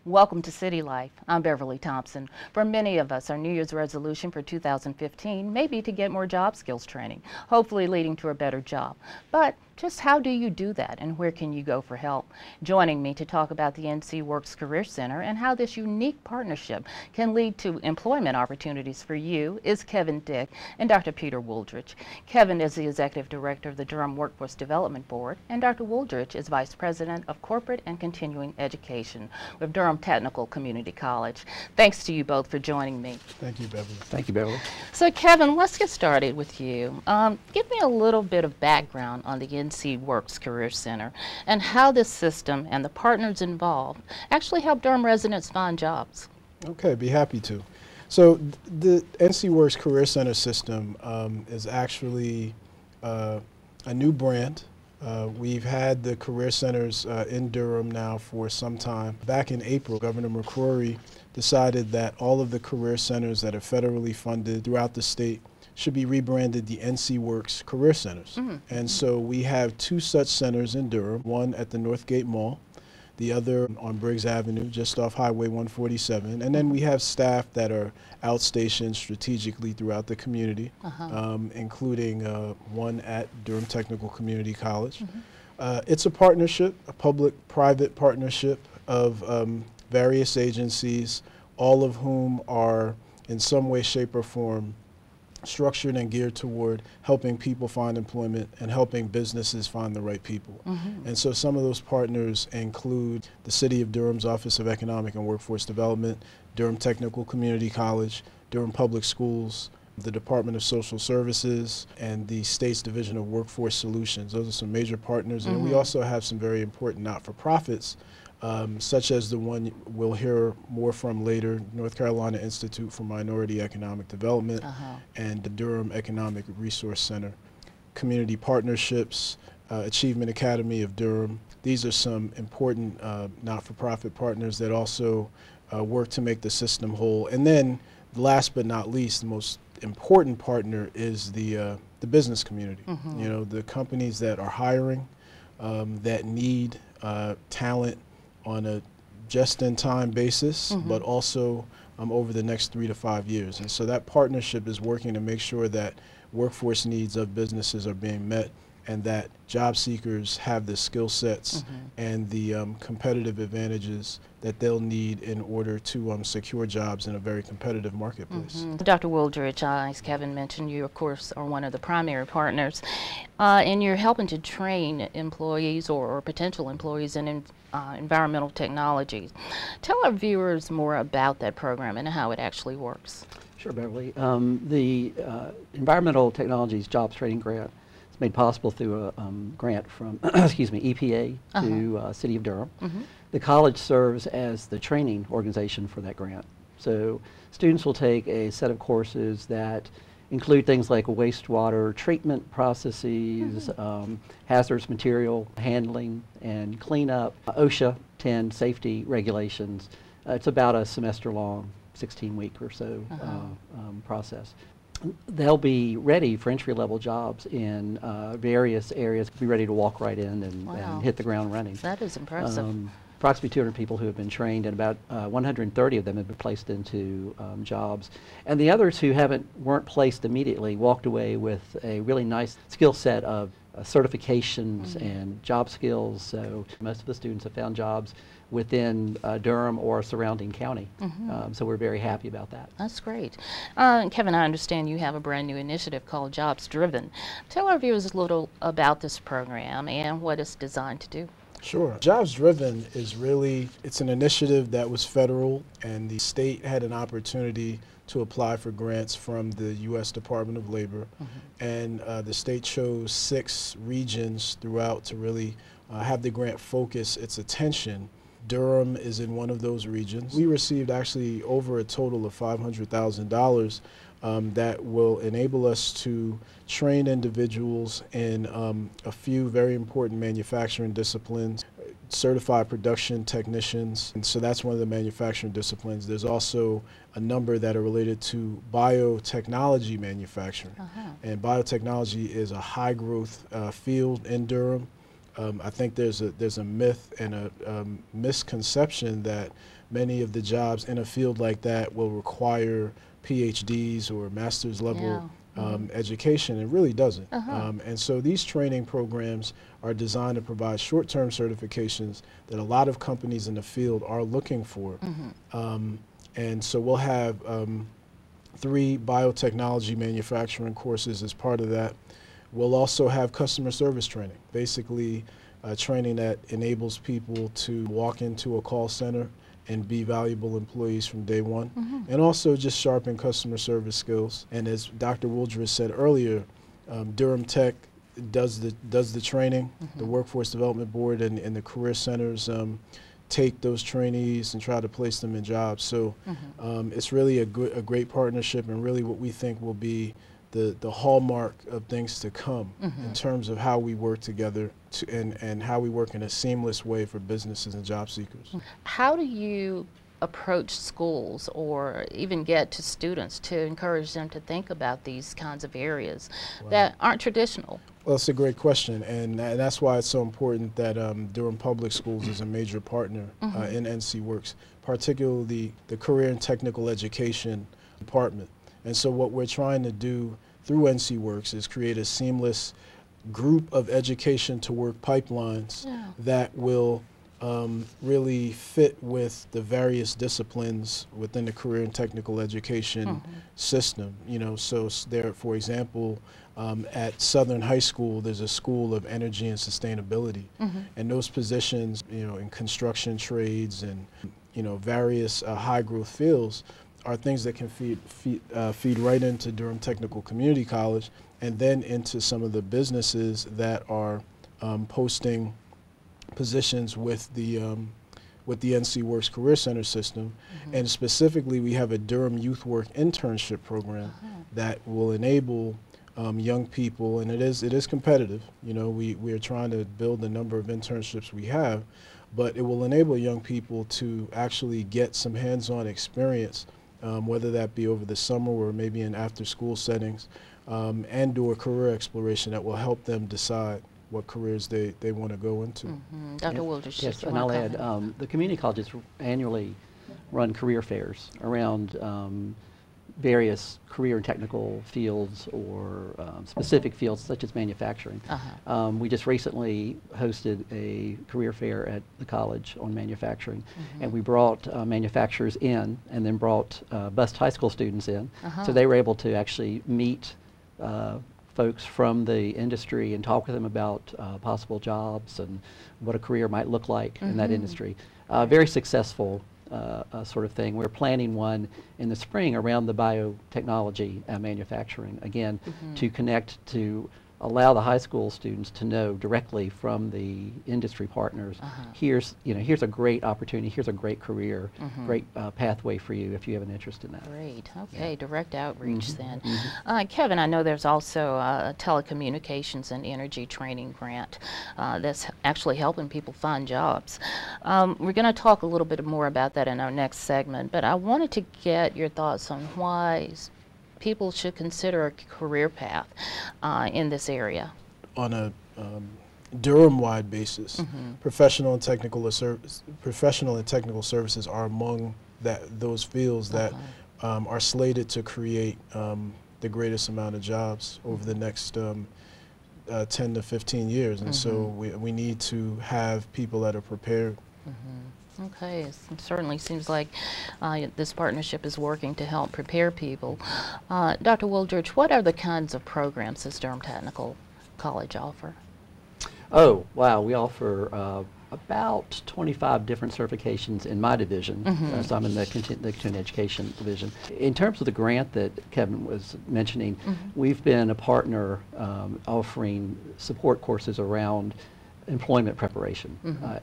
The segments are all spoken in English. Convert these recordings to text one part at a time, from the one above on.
Welcome to City Life. I'm Beverly Thompson. For many of us, our New Year's resolution for 2015 may be to get more job skills training, hopefully leading to a better job. But just how do you do that, and where can you go for help? Joining me to talk about the NCWorks Career Center and how this unique partnership can lead to employment opportunities for you is Kevin Dick and Dr. Peter Wooldridge. Kevin is the Executive Director of the Durham Workforce Development Board, and Dr. Wooldridge is Vice President of Corporate and Continuing Education with Durham Technical Community College. Thanks to you both for joining me. Thank you, Beverly. Thank you, Beverly. So Kevin, let's get started with you. Give me a little bit of background on the NCWorks Career Center and how this system and the partners involved actually help Durham residents find jobs. Okay, be happy to. So the NCWorks Career Center system is actually a new brand. We've had the career centers in Durham now for some time. Back in April, Governor McCrory decided that all of the career centers that are federally funded throughout the state should be rebranded the NCWorks Career Centers. And so we have two such centers in Durham, one at the Northgate Mall, the other on Briggs Avenue, just off Highway 147. And then we have staff that are outstationed strategically throughout the community, including one at Durham Technical Community College. It's a partnership, a public-private partnership of various agencies, all of whom are in some way, shape, or form structured and geared toward helping people find employment and helping businesses find the right people. And so some of those partners include the City of Durham's Office of Economic and Workforce Development, Durham Technical Community College, Durham Public Schools, the Department of Social Services, and the state's Division of Workforce Solutions. Those are some major partners. And we also have some very important not-for-profits, such as the one we'll hear more from later, North Carolina Institute for Minority Economic Development, and the Durham Economic Resource Center. Community partnerships, Achievement Academy of Durham. These are some important not-for-profit partners that also work to make the system whole. And then, last but not least, the most important partner is the business community. You know, the companies that are hiring, that need talent on a just-in-time basis, but also over the next 3 to 5 years. And so that partnership is working to make sure that workforce needs of businesses are being met and that job seekers have the skill sets and the competitive advantages that they'll need in order to secure jobs in a very competitive marketplace. Dr. Wooldridge, as Kevin mentioned, you of course are one of the primary partners, and you're helping to train employees or potential employees in environmental technologies. Tell our viewers more about that program and how it actually works. Sure, Beverly. The Environmental Technologies Jobs Training Grant is made possible through a grant from excuse me, EPA to City of Durham. The college serves as the training organization for that grant. So students will take a set of courses that include things like wastewater treatment processes, hazardous material handling and cleanup, OSHA 10 safety regulations. It's about a semester-long, 16-week or so process. They'll be ready for entry-level jobs in various areas, be ready to walk right in and hit the ground running. That is impressive. Approximately 200 people who have been trained, and about 130 of them have been placed into jobs. And the others who weren't placed immediately walked away with a really nice skill set of certifications and job skills. So most of the students have found jobs within Durham or surrounding county. So we're very happy about that. That's great. Kevin, I understand you have a brand new initiative called Jobs Driven. Tell our viewers a little about this program and what it's designed to do. Sure. Jobs Driven is really, it's an initiative that was federal, and the state had an opportunity to apply for grants from the U.S. Department of Labor. And the state chose 6 regions throughout to really have the grant focus its attention. Durham is in one of those regions. We received actually over a total of $500,000 that will enable us to train individuals in a few very important manufacturing disciplines, certified production technicians, and so that's one of the manufacturing disciplines. There's also a number that are related to biotechnology manufacturing. And biotechnology is a high growth field in Durham. I think there's a myth and a misconception that many of the jobs in a field like that will require PhDs or master's level education. It really doesn't. And so these training programs are designed to provide short-term certifications that a lot of companies in the field are looking for. And so we'll have 3 biotechnology manufacturing courses as part of that. We'll also have customer service training, basically training that enables people to walk into a call center and be valuable employees from day one, and also just sharpen customer service skills. And as Dr. Wooldridge said earlier, Durham Tech does the training. The Workforce Development Board and the Career Centers take those trainees and try to place them in jobs. So it's really a great partnership, and really what we think will be the hallmark of things to come in terms of how we work together and how we work in a seamless way for businesses and job seekers. How do you approach schools or even get to students to encourage them to think about these kinds of areas that aren't traditional? Well, it's a great question, and that's why it's so important that Durham Public Schools is a major partner in NCWorks, particularly the Career and Technical Education Department. And so what we're trying to do through NCWorks is create a seamless group of education to work pipelines that will really fit with the various disciplines within the career and technical education system. You know, so there, for example, at Southern High School, there's a School of Energy and Sustainability, and those positions, you know, in construction trades and, you know, various high growth fields are things that can feed right into Durham Technical Community College, and then into some of the businesses that are posting positions with the NCWorks Career Center system. And specifically, we have a Durham Youth Work internship program that will enable young people, and it is competitive. You know, we are trying to build the number of internships we have, but it will enable young people to actually get some hands-on experience, whether that be over the summer or maybe in after-school settings, and do a career exploration that will help them decide what careers they want to go into. Dr. Wooldridge, yes, and I'll add, the community colleges annually run career fairs around various career and technical fields or specific fields such as manufacturing. We just recently hosted a career fair at the college on manufacturing, and we brought manufacturers in and then brought bused high school students in, so they were able to actually meet folks from the industry and talk with them about possible jobs and what a career might look like in that industry. Very successful sort of thing. We're planning one in the spring around the biotechnology manufacturing, again, to connect, to allow the high school students to know directly from the industry partners, here's a great opportunity, here's a great career, great pathway for you if you have an interest in that. Great, okay, direct outreach then. Kevin, I know there's also a telecommunications and energy training grant that's actually helping people find jobs. We're going to talk a little bit more about that in our next segment, but I wanted to get your thoughts on why people should consider a career path in this area. On a Durham-wide basis, professional and technical services are among those fields that are slated to create the greatest amount of jobs over the next 10 to 15 years, and so we need to have people that are prepared. Okay, it certainly seems like this partnership is working to help prepare people. Dr. Wooldridge, what are the kinds of programs does Durham Technical College offer? Oh, wow, we offer about 25 different certifications in my division, so I'm in the continuing education division. In terms of the grant that Kevin was mentioning, we've been a partner offering support courses around employment preparation,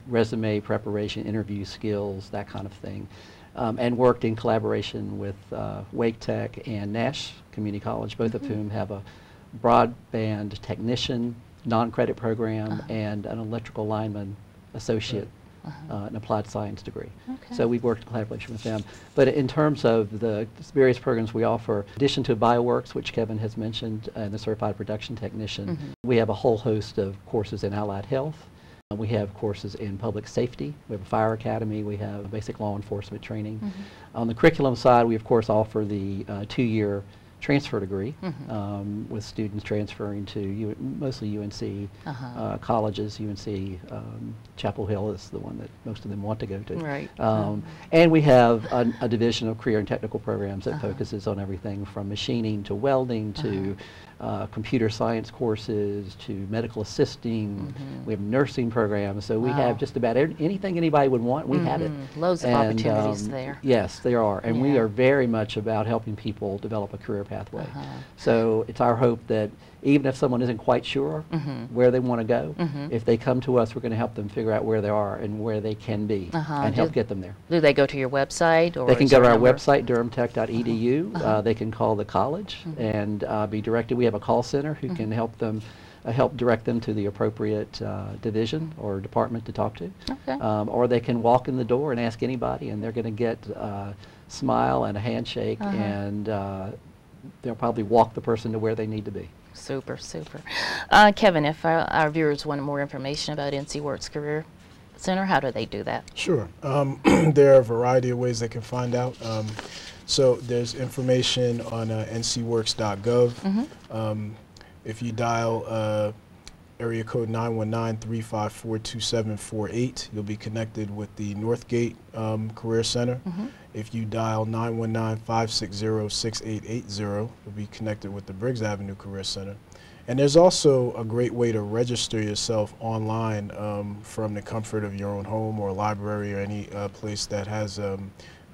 resume preparation, interview skills, that kind of thing, and worked in collaboration with Wake Tech and Nash Community College, both of whom have a broadband technician non-credit program and an electrical lineman associate an applied science degree. So we've worked in collaboration with them. But in terms of the various programs we offer, in addition to BioWorks, which Kevin has mentioned, and the Certified Production Technician, we have a whole host of courses in allied health, We have courses in public safety, we have a fire academy, we have basic law enforcement training. On the curriculum side, we of course offer the 2-year transfer degree with students transferring to mostly UNC colleges. UNC Chapel Hill is the one that most of them want to go to. Right. And we have a division of career and technical programs that focuses on everything from machining to welding to computer science courses to medical assisting. We have nursing programs, so we have just about anything anybody would want, we have it. Loads of opportunities there. Yes, there are, and we are very much about helping people develop a career pathway. So it's our hope that even if someone isn't quite sure where they want to go, if they come to us, we're going to help them figure out where they are and where they can be and help get them there. Do they go to your website? Or they can go to our website, durhamtech.edu. They can call the college and be directed. We have a call center who can help them help direct them to the appropriate division or department to talk to. Or they can walk in the door and ask anybody, and they're going to get a smile and a handshake, and they'll probably walk the person to where they need to be. Super, super. Kevin, if our viewers want more information about NCWorks Career Center, how do they do that? Sure. There are a variety of ways they can find out. So there's information on ncworks.gov. If you dial area code 919-354-2748, you'll be connected with the Northgate Career Center. If you dial 919-560-6880, you'll be connected with the Briggs Avenue Career Center. And there's also a great way to register yourself online from the comfort of your own home or library or any place that has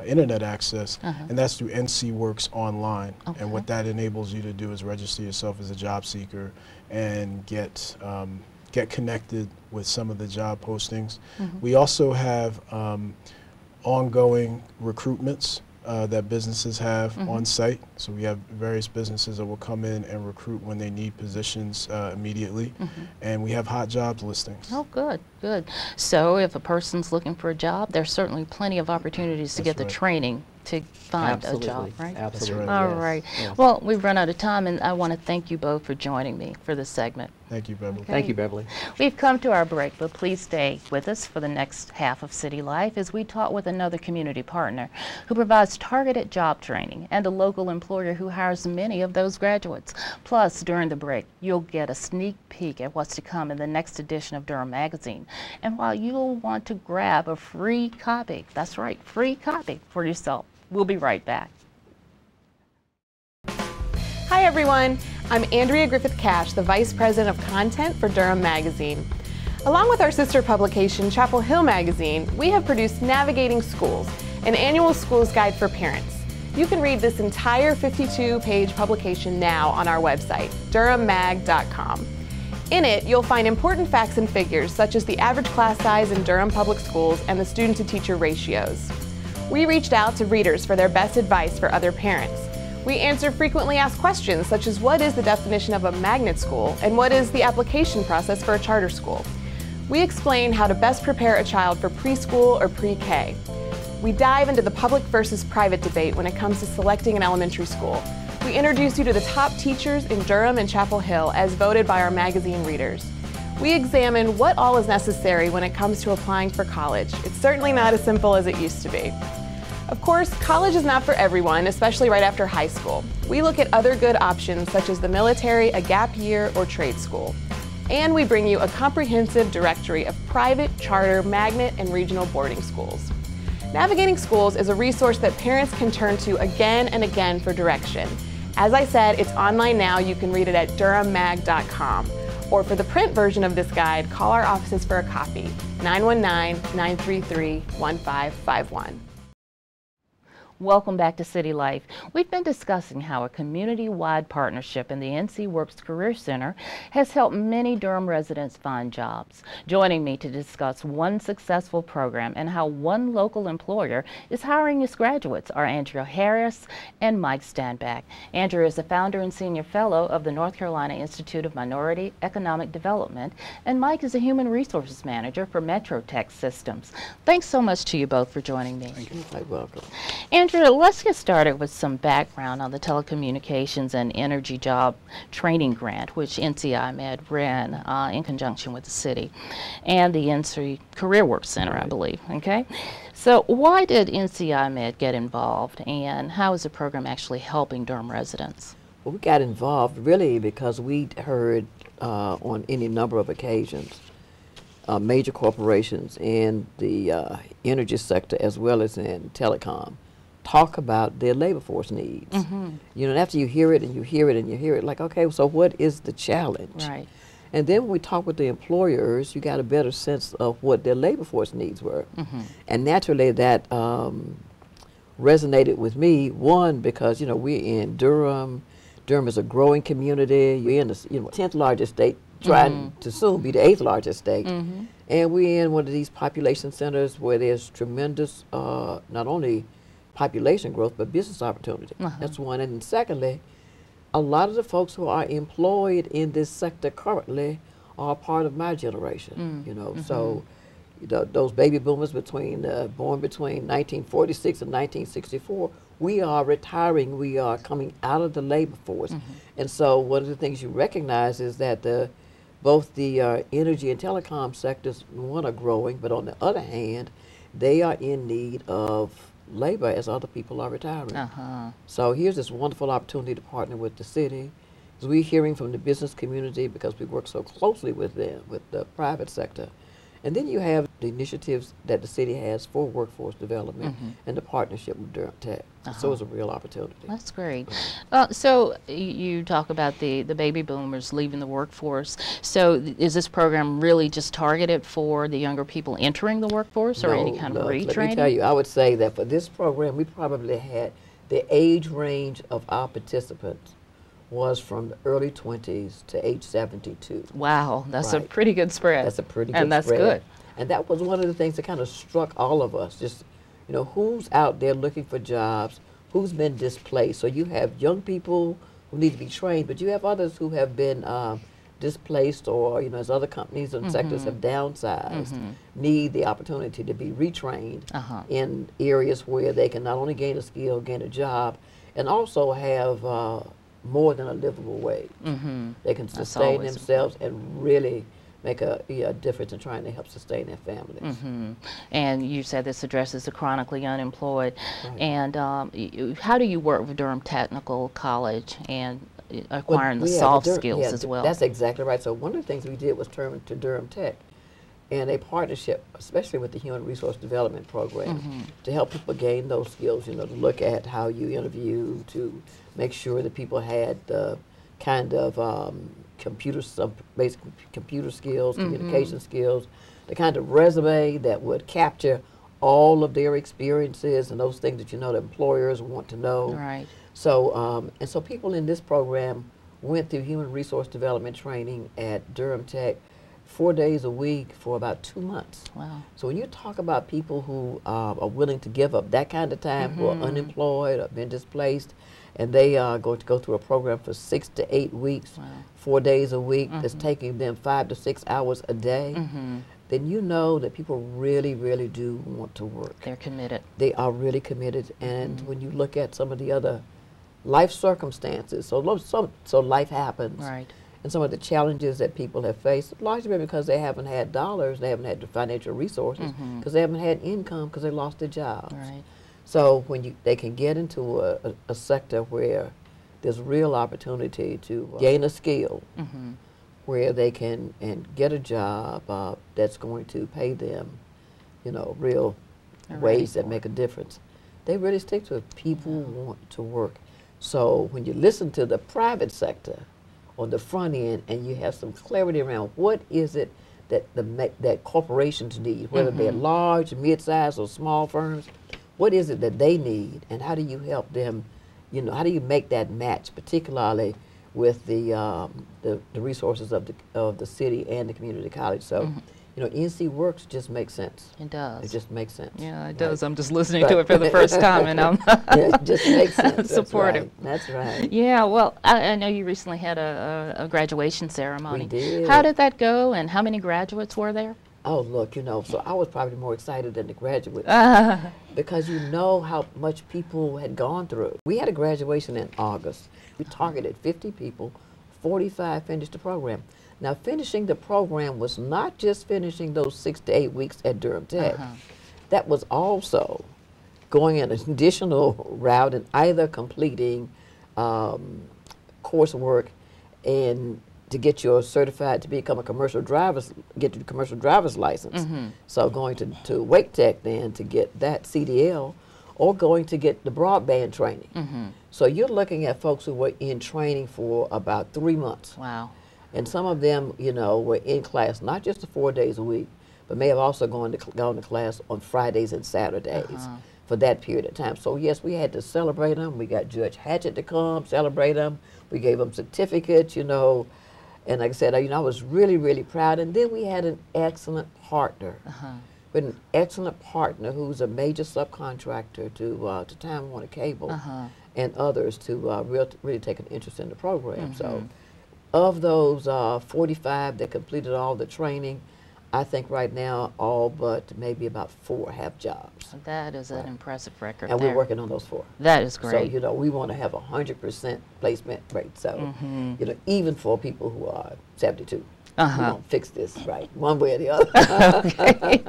internet access, and that's through NCWorks Online. And what that enables you to do is register yourself as a job seeker and get connected with some of the job postings. We also have ongoing recruitments that businesses have on site. So we have various businesses that will come in and recruit when they need positions immediately. And we have hot jobs listings. Oh, good, good. So if a person's looking for a job, there's certainly plenty of opportunities to get the training to find a job, right? Absolutely. All right. Yes. Well, we've run out of time, and I want to thank you both for joining me for this segment. Thank you, Beverly. Thank you, Beverly. We've come to our break, but please stay with us for the next half of City Life as we talk with another community partner who provides targeted job training and a local employer who hires many of those graduates. Plus, during the break, you'll get a sneak peek at what's to come in the next edition of Durham Magazine. And while you'll want to grab a free copy, that's right, free copy for yourself. We'll be right back. Hi everyone, I'm Andrea Griffith-Cash, the Vice President of Content for Durham Magazine. Along with our sister publication, Chapel Hill Magazine, we have produced Navigating Schools, an annual schools guide for parents. You can read this entire 52-page publication now on our website, durhammag.com. In it, you'll find important facts and figures such as the average class size in Durham Public Schools and the student-to-teacher ratios. We reached out to readers for their best advice for other parents. We answer frequently asked questions such as what is the definition of a magnet school and what is the application process for a charter school. We explain how to best prepare a child for preschool or pre-K. We dive into the public versus private debate when it comes to selecting an elementary school. We introduce you to the top teachers in Durham and Chapel Hill as voted by our magazine readers. We examine what all is necessary when it comes to applying for college. It's certainly not as simple as it used to be. Of course, college is not for everyone, especially right after high school. We look at other good options such as the military, a gap year, or trade school. And we bring you a comprehensive directory of private, charter, magnet, and regional boarding schools. Navigating Schools is a resource that parents can turn to again and again for direction. As I said, it's online now. You can read it at durhammag.com. Or for the print version of this guide, call our offices for a copy, 919-933-1551. Welcome back to City Life. We've been discussing how a community-wide partnership in the NCWorks Career Center has helped many Durham residents find jobs. Joining me to discuss one successful program and how one local employer is hiring its graduates are Andrea Harris and Mike Stanback. Andrea is the founder and senior fellow of the North Carolina Institute of Minority Economic Development, and Mike is a human resources manager for Metro Tech Systems. Thanks so much to you both for joining me. Thank you. You're welcome. Andrea, Andrea, let's get started with some background on the Telecommunications and Energy Job Training Grant, which NCI ran in conjunction with the city and the NC Career Work Center, I believe. Okay, so why did NCI get involved, and how is the program actually helping Durham residents? Well, we got involved really because we heard on any number of occasions major corporations in the energy sector as well as in telecom talk about their labor force needs. You know, and after you hear it and you hear it and you hear it, like, okay, so what is the challenge? Right. And then when we talk with the employers, you got a better sense of what their labor force needs were. And naturally that resonated with me, one, because, you know, we're in Durham. Durham is a growing community. We're in the 10th largest state, trying to soon be the 8th largest state. And we're in one of these population centers where there's tremendous, not only population growth, but business opportunity. That's one. And secondly, a lot of the folks who are employed in this sector currently are part of my generation, you know. So those baby boomers born between 1946 and 1964, we are retiring, we are coming out of the labor force. And so one of the things you recognize is that both the energy and telecom sectors, one, are growing, but on the other hand, they are in need of labor as other people are retiring. So here's this wonderful opportunity to partner with the city. Because we're hearing from the business community because we work so closely with them, with the private sector. And then you have the initiatives that the city has for workforce development and the partnership with Durham Tech. So it's a real opportunity. That's great. So you talk about the baby boomers leaving the workforce. So is this program really just targeted for the younger people entering the workforce, or any kind of retraining? Let me tell you, I would say that for this program, we probably had the age range of our participants was from the early 20s to age 72. Wow, that's a pretty good spread. That's a pretty good spread. And that's good. And that was one of the things that kind of struck all of us. Just, you know, who's out there looking for jobs, who's been displaced. So you have young people who need to be trained, but you have others who have been displaced, or, you know, as other companies and sectors have downsized, need the opportunity to be retrained in areas where they can not only gain a skill, gain a job, and also have more than a livable wage. They can sustain themselves and really make a difference in trying to help sustain their families. And you said this addresses the chronically unemployed. And how do you work with Durham Technical College and acquiring the soft skills as well? That's exactly right. So one of the things we did was turn to Durham Tech and a partnership, especially with the Human Resource Development Program, to help people gain those skills, you know, to look at how you interview, to make sure that people had the kind of some basic computer skills, communication skills, the kind of resume that would capture all of their experiences and those things that, you know, the employers want to know. Right. So, and so people in this program went through human resource development training at Durham Tech 4 days a week for about 2 months. Wow. So when you talk about people who are willing to give up that kind of time, who are unemployed or been displaced, and they are going to go through a program for 6 to 8 weeks, 4 days a week, that's taking them 5 to 6 hours a day, then you know that people really, really do want to work. They're committed. They are really committed. And when you look at some of the other life circumstances, so life happens. Right. And some of the challenges that people have faced, largely because they haven't had dollars, they haven't had the financial resources, because they haven't had income because they lost their jobs. Right. So when they can get into a sector where there's real opportunity to gain a skill, where they can get a job that's going to pay them, you know, real wage that make a difference, they really stick to it. People want to work. So when you listen to the private sector on the front end and you have some clarity around what is it that that corporations need, whether they're large, mid-sized, or small firms, what is it that they need, and how do you help them, you know, how do you make that match, particularly with the resources of the city and the community college. So, you know, NCWorks just makes sense. It does. It just makes sense. Yeah, it does. I'm just listening to it for the first time, and I'm yeah, it just makes sense. supportive. That's right. Yeah, well, I know you recently had a graduation ceremony. We did. How did that go, and how many graduates were there? Oh, look, you know, so I was probably more excited than the graduates because you know how much people had gone through. We had a graduation in August. We targeted 50 people, 45 finished the program. Now, finishing the program was not just finishing those 6 to 8 weeks at Durham Tech. That was also going an additional route and either completing coursework and to get your certified to become a commercial driver's, get your commercial driver's license. So going to Wake Tech then to get that CDL, or going to get the broadband training. So you're looking at folks who were in training for about 3 months. Wow. And some of them, you know, were in class not just the 4 days a week, but may have also gone to class on Fridays and Saturdays for that period of time. So yes, we had to celebrate them. We got Judge Hatchett to come celebrate them. We gave them certificates, you know. And like I said, you know, I was really, really proud. And then we had an excellent partner. With an excellent partner who's a major subcontractor to Time Warner Cable and others to really take an interest in the program. So of those 45 that completed all the training, I think right now all but maybe about 4 have jobs. That is an impressive record. And there. we're working on those 4. That is great. So, you know, we want to have 100% placement rate. So, you know, even for people who are 72, we won't fix this right one way or the other. Okay.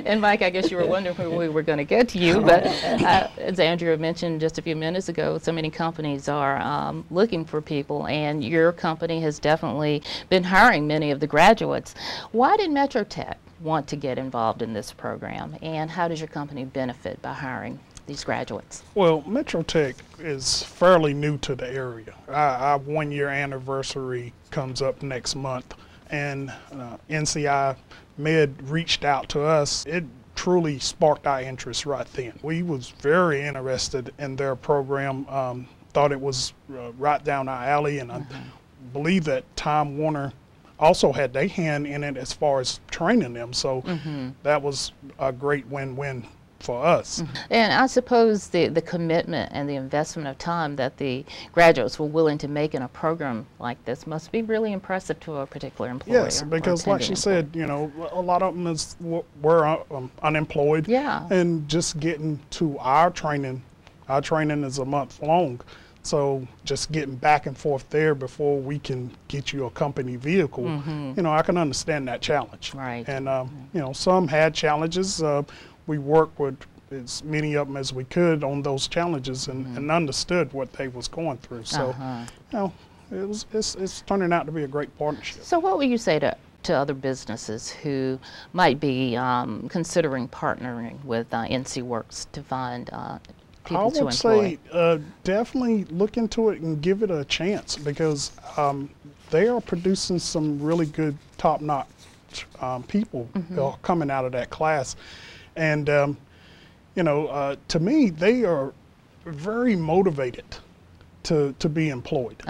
And Mike, I guess you were wondering when we were going to get to you, but as Andrea mentioned just a few minutes ago, so many companies are looking for people, and your company has definitely been hiring many of the graduates. Why did Metro Tech want to get involved in this program, and how does your company benefit by hiring these graduates? Well, Metro Tech is fairly new to the area. Our 1-year anniversary comes up next month, and NCI Med reached out to us. It truly sparked our interest right then. We was very interested in their program, thought it was right down our alley, and I believe that Time Warner also had their hand in it as far as training them, so that was a great win-win for us. And I suppose the commitment and the investment of time that the graduates were willing to make in a program like this must be really impressive to a particular employer. Yes, because like she said, you know, a lot of them were unemployed. Yeah. And just getting to our training is a month long. So just getting back and forth there before we can get you a company vehicle, you know, I can understand that challenge. Right. And, you know, some had challenges. We worked with as many of them as we could on those challenges and understood what they was going through. So, you know, it's turning out to be a great partnership. So what would you say to other businesses who might be considering partnering with NCWorks to find people to employ? I would say definitely look into it and give it a chance, because they are producing some really good top-notch people coming out of that class. And, you know, to me, they are very motivated to be employed.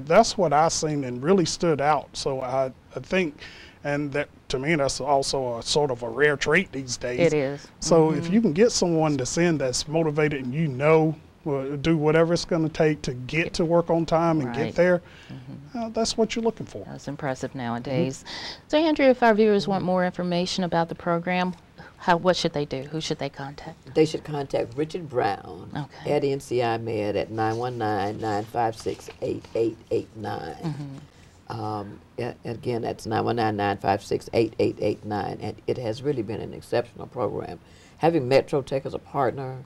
That's what I seen and really stood out. So I think, and that to me, that's also a sort of a rare trait these days. It is. So if you can get someone that's that's motivated and you know, will do whatever it's going to take to get to work on time and get there, that's what you're looking for. That's impressive nowadays. So Andrea, if our viewers want more information about the program, what should they do? Who should they contact? They should contact Richard Brown at NCI Med at 919-956-8889. Again, that's 919-956-8889, and it has really been an exceptional program. Having Metro Tech as a partner,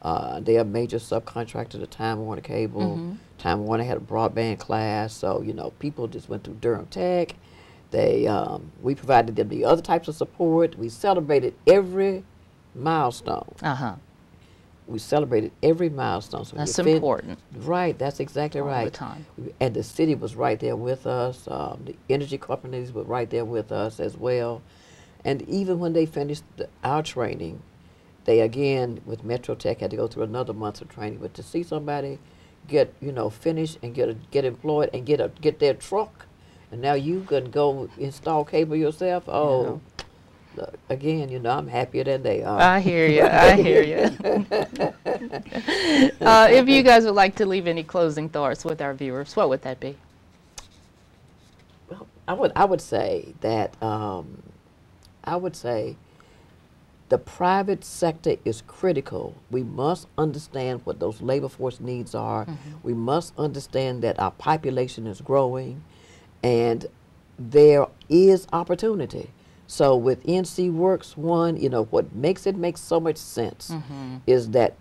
they are a major subcontractor to Time Warner Cable. Time Warner had a broadband class, so you know people just went through Durham Tech. We provided them the other types of support. We celebrated every milestone. We celebrated every milestone. So that's important. Right, that's exactly right. All the time. And the city was right there with us. The energy companies were right there with us as well. And even when they finished our training, they again, with Metro Tech, had to go through another month of training. But to see somebody get, you know, finish and get employed and get their truck, and now you can go install cable yourself. Oh, look, again, you know, I'm happier than they are. I hear you. I hear you. If you guys would like to leave any closing thoughts with our viewers, what would that be? Well, I would say that I would say the private sector is critical. We must understand what those labor force needs are. We must understand that our population is growing and there is opportunity. So with NCWorks, one, you know, what makes it make so much sense is that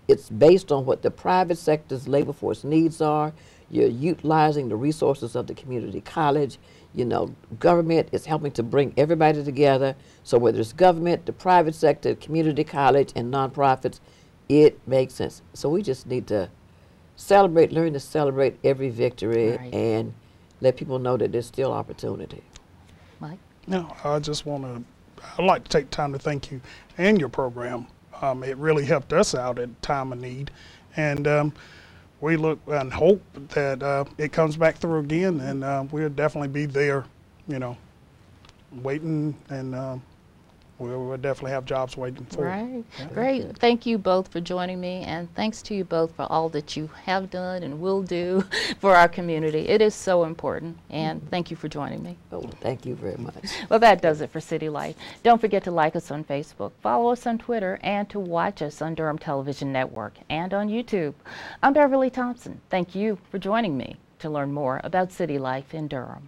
it's based on what the private sector's labor force needs are. You're utilizing the resources of the community college. You know, government is helping to bring everybody together. So whether it's government, the private sector, community college, and nonprofits, it makes sense. So we just need to celebrate, learn to celebrate every victory and let people know that there's still opportunity. Mike? No, I'd like to take time to thank you and your program. It really helped us out at time of need. And we look and hope that it comes back through again, and we'll definitely be there, you know, waiting, and we'll definitely have jobs waiting for us. Right. Great. Thank you both for joining me, and thanks to you both for all that you have done and will do for our community. It is so important, and thank you for joining me. Oh, thank you very much. Well, that does it for City Life. Don't forget to like us on Facebook, follow us on Twitter, and to watch us on Durham Television Network and on YouTube. I'm Beverly Thompson. Thank you for joining me to learn more about City Life in Durham.